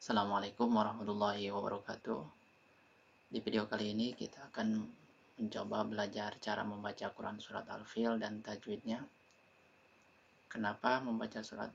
Assalamualaikum warahmatullahi wabarakatuh. Di video kali ini kita akan mencoba belajar cara membaca Quran Surat Al-Fil dan tajwidnya. Kenapa membaca surat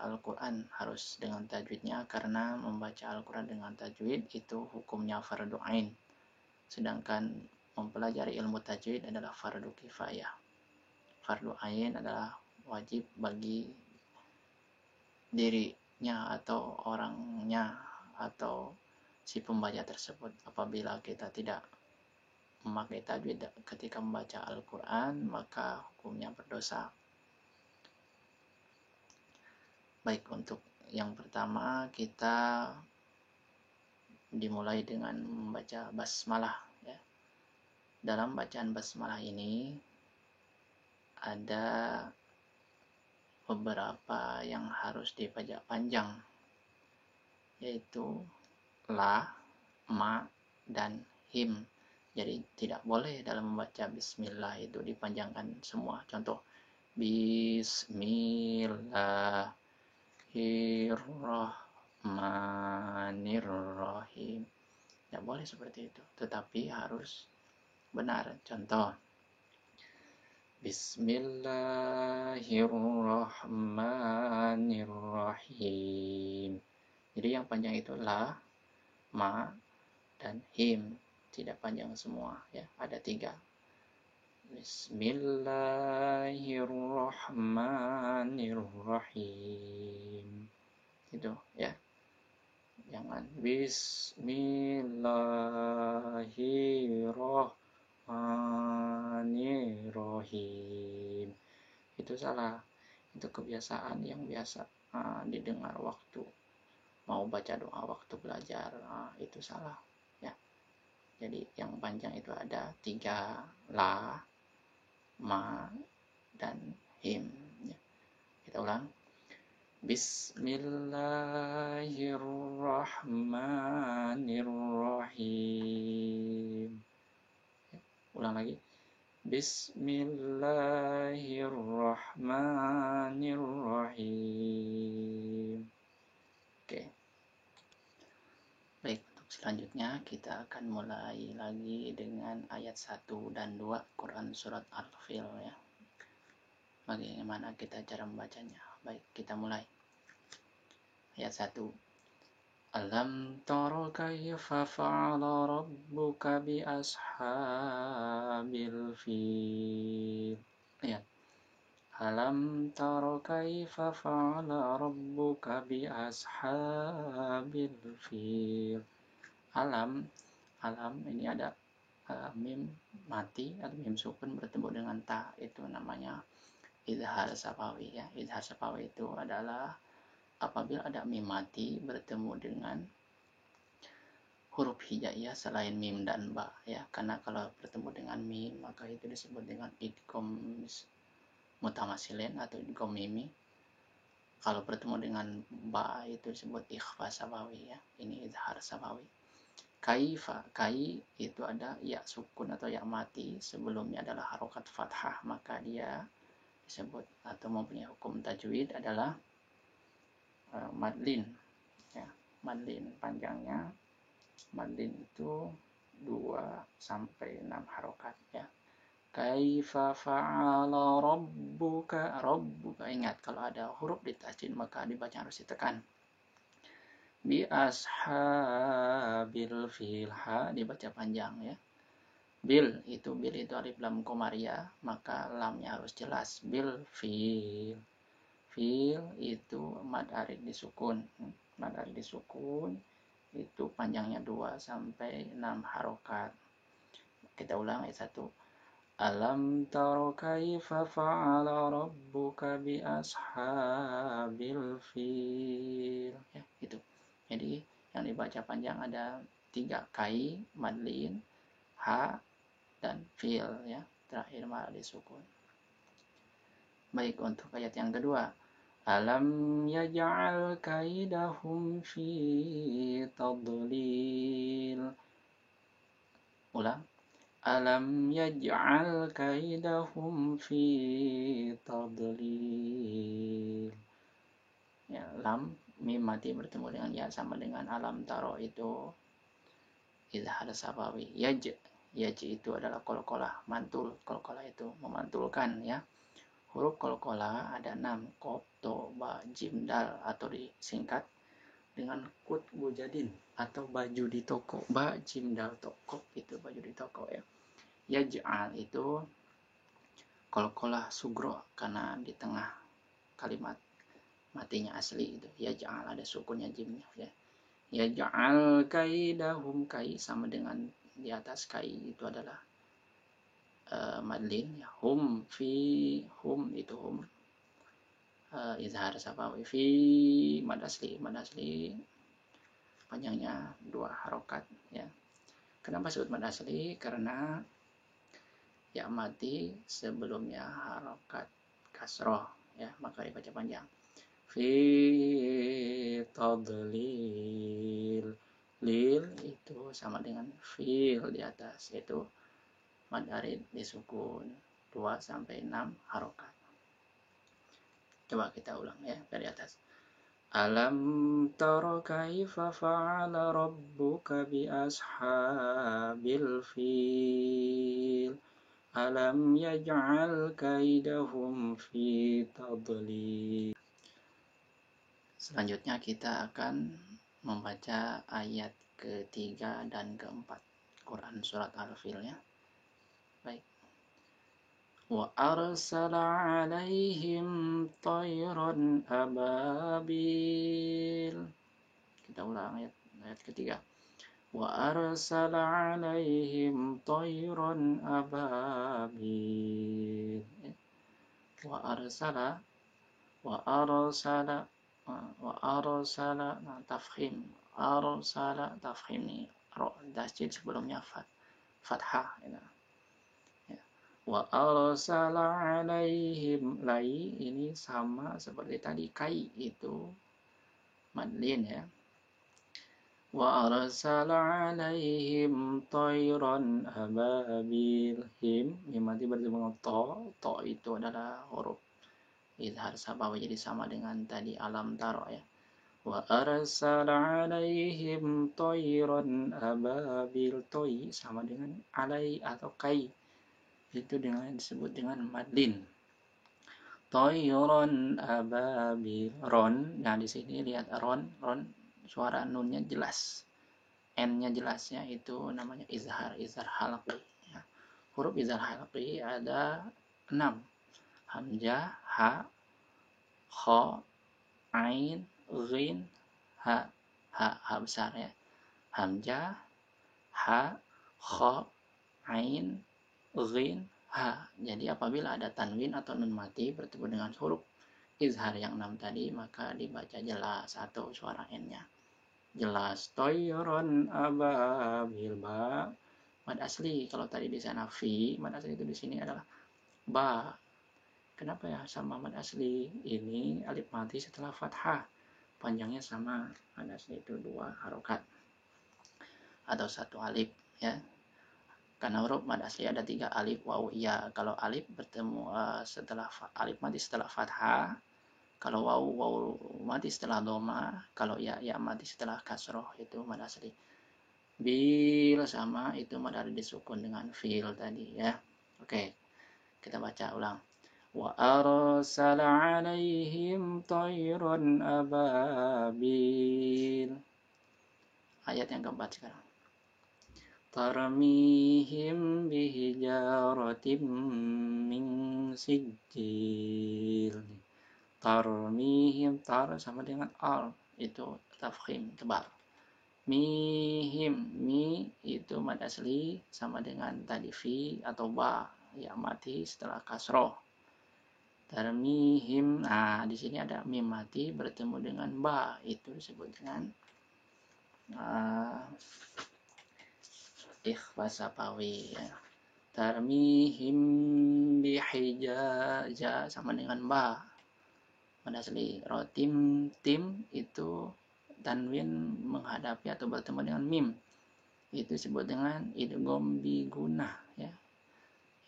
Al-Quran harus dengan tajwidnya? Karena membaca Al-Quran dengan tajwid itu hukumnya fardu ain. Sedangkan mempelajari ilmu tajwid adalah fardu kifayah. Fardu ain adalah wajib bagi dirinya atau orangnya atau si pembaca tersebut. Apabila kita tidak memakai tajwid ketika membaca Al-Quran, maka hukumnya berdosa. Baik, untuk yang pertama kita dimulai dengan membaca basmalah ya. Dalam bacaan basmalah ini ada beberapa yang harus dipajak panjang, yaitu la, ma, dan him. Jadi tidak boleh dalam membaca bismillah itu dipanjangkan semua. Contoh, bismillahirrahmanirrahim. Tidak boleh seperti itu, tetapi harus benar. Contoh, bismillahirrahmanirrahim. Jadi yang panjang itu la, ma, dan him. Tidak panjang semua ya, ada 3. Bismillahirrahmanirrahim. Itu ya. Jangan bismillahirrahmanirrahim. Itu salah. Itu kebiasaan yang biasa didengar waktu mau baca doa, waktu belajar. Itu salah ya. Jadi yang panjang itu ada 3, la, ma, dan him ya. Kita ulang. Bismillahirrahmanirrahim. Ulang lagi. Bismillahirrahmanirrahim. Oke. Baik, untuk selanjutnya kita akan mulai lagi dengan ayat 1 dan 2 Quran Surat Al-Fil ya. Bagaimana kita cara membacanya? Baik, kita mulai. Ayat 1. Alam tara kaifa fa'ala rabbuka bi ashabil fil. Lihat. Alam tara kaifa fa'ala rabbuka bi ashabil fil. Alam ini ada mim mati atau mim sukun bertemu dengan ta, itu namanya idhar safawi ya. Idhar safawi itu adalah apabila ada mim mati bertemu dengan huruf hijaiyah selain mim dan ba ya. Karena kalau bertemu dengan mim maka itu disebut dengan idgham mutamasilin atau idgham mimi. Kalau bertemu dengan ba itu disebut ikhfa safawi ya. Ini idhar safawi. Kaifa, kai itu ada ya sukun atau ya mati, sebelumnya adalah harokat fathah, maka dia disebut atau mempunyai hukum tajwid adalah madlin ya. Madlin panjangnya, madlin itu 2 sampai 6 harokat ya. Kaifa fa'ala rabbuka, ingat kalau ada huruf di tasjid maka dibaca harus ditekan. Bi ashabil fil, ha dibaca panjang ya. Bil itu alif lam komaria, maka lamnya harus jelas. Bil fil. Fil itu mad arid disukun. Mad arid disukun itu panjangnya 2 sampai 6 harokat. Kita ulang ayat 1. Alam tara kaifa fa'ala rabbuka bi ashabil fil. Ya, itu. Jadi yang dibaca panjang ada 3, kai, madlin, ha, dan fil ya. Terakhir mad disukun. Baik, untuk ayat yang kedua. Alam yaj'al kaidahum fi tadlil. Ulang. Alam yaj'al kaidahum fi tadlil. Ya, lam mim mati bertemu dengan ya sama dengan alam taro itu izhar sabawi. Yaj itu adalah qalqalah, mantul. Qalqalah itu memantulkan ya. Huruf qalqalah ada 6, qaf, to, ba, jim, dal atau disingkat dengan kut bujadin atau baju di toko. Ba, jim, dal, to, qaf itu baju di toko ya. Yaj'al itu qalqalah sugro karena di tengah kalimat matinya asli itu. Yaj'al ada sukunnya jimnya ya. Yaj'al kaidahum, kai sama dengan di atas kai itu adalah madlin ya. Hum itu hum izhar sabawi fi mad asli panjangnya 2 harokat ya. Kenapa disebut mad asli? Karena ya mati sebelumnya harokat kasroh ya, maka dibaca panjang. Fi tadlil, lil itu sama dengan fil di atas, yaitu mad arid disukun 2 sampai 6 harokat. Coba kita ulang ya dari atas. Alam tara kaifa fa'ala rabbuka bi ashabil fil. Alam yaj'al kaidahum fi tadlil. Selanjutnya kita akan membaca ayat ketiga dan keempat Quran surat Al-Fil ya. Baik. Wa arsala 'alaihim tayran ababil. Kita ulang ayat ketiga. Wa arsala 'alaihim tayran ababil. Wa arsala tafkhim. Arsala tafkhim ini ro tasjid sebelumnya fathah ya. Wa arsala 'alaihim, lai ini sama seperti tadi, kai itu madlin ya. Wa arsala 'alaihim tayran ababil, him mati bertemu to itu adalah huruf izhar sabawi jadi sama dengan tadi alam taro ya. Wa arsala 'alaihim tayran ababil, toy sama dengan alai atau kai itu disebut dengan madlin. Toyron ababil, ron. Nah di sini lihat ron suara nunnya jelas, n-nya jelasnya, itu namanya izhar halqi. Ya. Huruf izhar halqi ada 6. Hamzah, ha, kha, ain, ghin, ha besar ya. Hamzah, ha, kha, ain, ghin, ha. Jadi apabila ada tanwin atau nun mati bertemu dengan huruf izhar yang 6 tadi, maka dibaca jelas atau suara n-nya jelas. Toyron ababil, ba mad asli. Kalau tadi di sana fi, mad asli itu di sini adalah ba. Kenapa ya sama mad asli? Ini alif mati setelah fathah, panjangnya sama. Mad asli itu 2 harokat atau 1 alif ya. Karena huruf mad asli ada 3, alif, waw, ya. Kalau alif bertemu setelah alif mati setelah fathah, kalau waw mati setelah doma, kalau ya mati setelah kasroh, itu mad asli. Bil sama itu mad arid disukun dengan fil tadi ya. Oke, kita baca ulang. Wa arsala 'alaihim tayran ababil. Ayat yang keempat sekarang. Tarmihim bihijaratim min sijil. Tarmihim, tar sama dengan al, itu tafkhim tebal. Mihim, mi itu mad asli sama dengan tadi fi atau ba, ya mati setelah kasroh. Tarmihim, nah di sini ada mim mati bertemu dengan ba, itu disebut dengan ikhfa sabawi ya. Tarmihim bihijaja sama dengan ba, mad asli. Rotim, tim itu tanwin menghadapi atau bertemu dengan mim, itu disebut dengan idgham bigunah ya.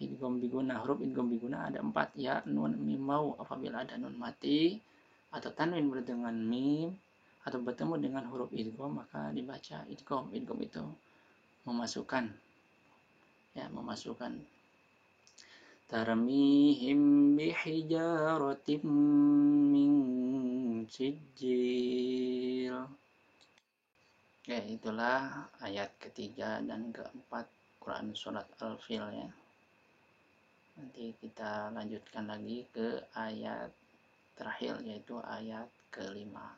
Idgham bigunah, huruf idgham bigunah ada 4 ya, nun, mim, waw. Apabila ada nun mati atau tanwin bertemu dengan mim, atau bertemu dengan huruf idgham, maka dibaca idgham. Idgham itu memasukkan, ya, memasukkan. Tarmihim bihijaratim min sijil. Ya, itulah ayat ketiga dan keempat Quran Surat Al-Fil, ya. Nanti kita lanjutkan lagi ke ayat terakhir, yaitu ayat kelima.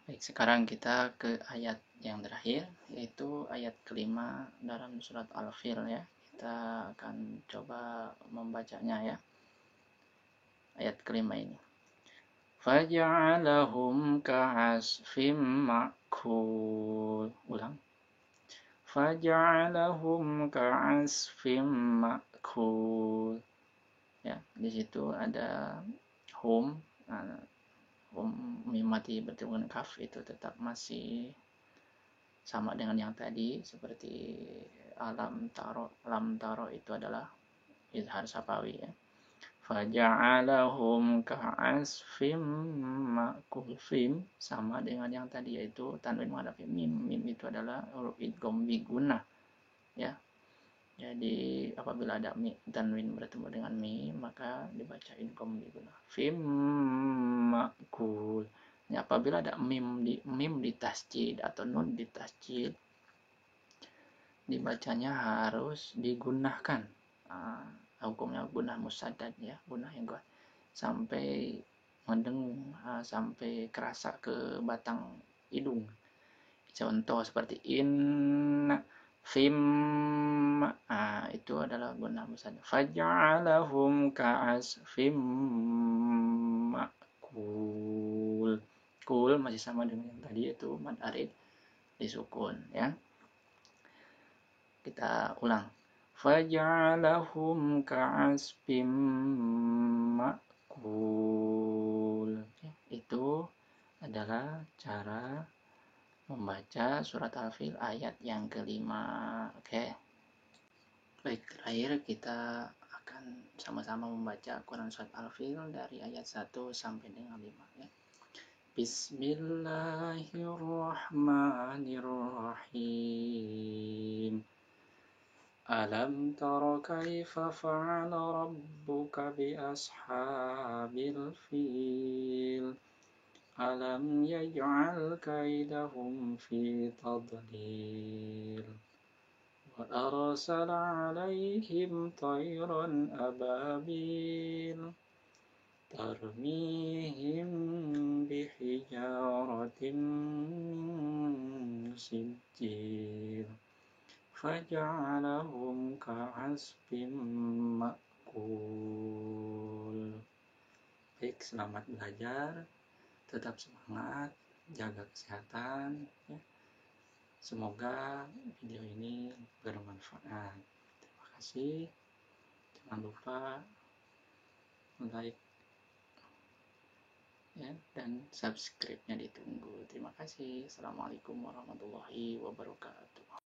Baik, sekarang kita ke ayat yang terakhir, yaitu ayat kelima dalam surat Al-Fil, ya. Kita akan coba membacanya, ya. Ayat kelima ini. Faja'alahum ka'asfim ma'kul. Ulang. Faja'alahum ka'asfim ma'kul. Ya, di situ ada hum. Mim mati bertemu dengan kaf itu tetap masih sama dengan yang tadi, seperti alam taro itu adalah izhar sapawi, ya. Faja'alahum ka'asfim ma'kul. Fim sama dengan yang tadi, yaitu tanwin menghadapi mim. Mim itu adalah huruf idgham biguna, ya. Jadi apabila ada tanwin bertemu dengan mim, maka dibaca idgham biguna. Fim ma'kul. Ya, apabila ada mim di tasjid atau nun di tasjid, dibacanya harus digunakan. Hukumnya gunah musaddad, ya, gunah yang kuat sampai mendengung, sampai kerasa ke batang hidung. Contoh seperti inna fim, itu adalah gunah musaddad. Faj'alahum ka'asfim ma'kul. Kul masih sama dengan yang tadi, yaitu mad arid disukun, ya. Kita ulang. Faj'alahum ka'asfim ma'kul. Itu adalah cara membaca surat Al-Fil ayat yang kelima. Oke. Baik, terakhir kita akan sama-sama membaca Quran surat Al-Fil dari ayat 1 sampai dengan 5, ya. Bismillahirrahmanirrahim. Alam tara kaifa fa'ala rabbuka bi ashabil fil. Alam yaj'al kaidahum fi tadlil. Wa arsala 'alaihim tayran ababil. Tarmihim bihijaratin min sijil. Faja'alahum ka'asfim ma'kul. Baik, selamat belajar, tetap semangat, jaga kesehatan, ya. Semoga video ini bermanfaat. Terima kasih. Jangan lupa like, ya, dan subscribe-nya ditunggu. Terima kasih. Assalamualaikum warahmatullahi wabarakatuh.